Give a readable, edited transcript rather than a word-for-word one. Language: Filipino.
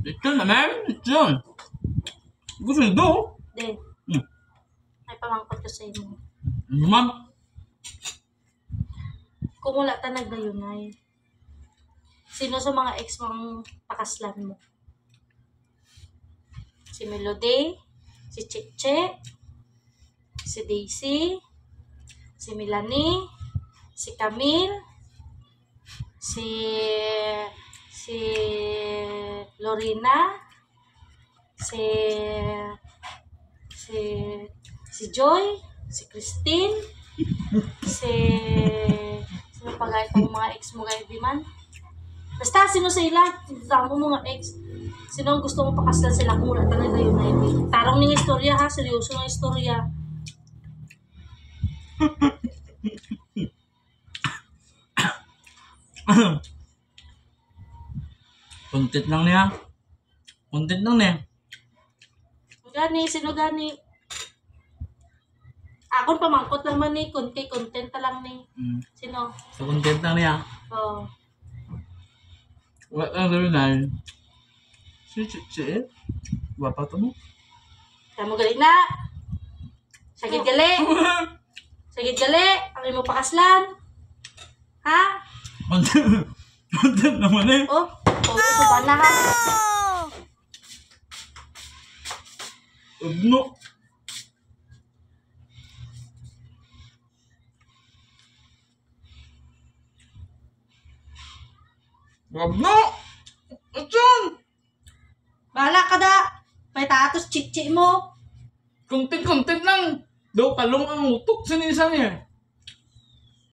Ito naman. Ito. Gusto nito. De. Ay pamangkot ko sa inyo. Ma'am. Kung wala ta nagdayunay, sino sa mga ex mong pakaslan mo? Si Melody, si Chiche, si Daisy, si Melanie, si Camille, si Lorena, si Joy, si Christine, sino pa gaya itong mga ex mo gaya di man? Basta sino sa ila, tamo mga ex. Sino ang gusto mong pakaslan sila kung wala talaga yun na yun. Tarong ng istorya ha, seryoso ng istorya. Content lang niya. Content lang niya. Gani, sino gani? Akon pamangkot naman ni, content ta lang ni. Sino? Sa content lang niya. Oo. Wala lang na. Si Chiche. Wapa to mo. Kaya mo galing na. Sagid gali. Sagid gali. Ang imo pakaslan. Ha? Content naman eh. Oh, ito ba na ha? Ugno. Ugno. Atyan. Bahala ka da. May tatos chichi mo. Content lang. Daw kalong ang utok sa nisan niya.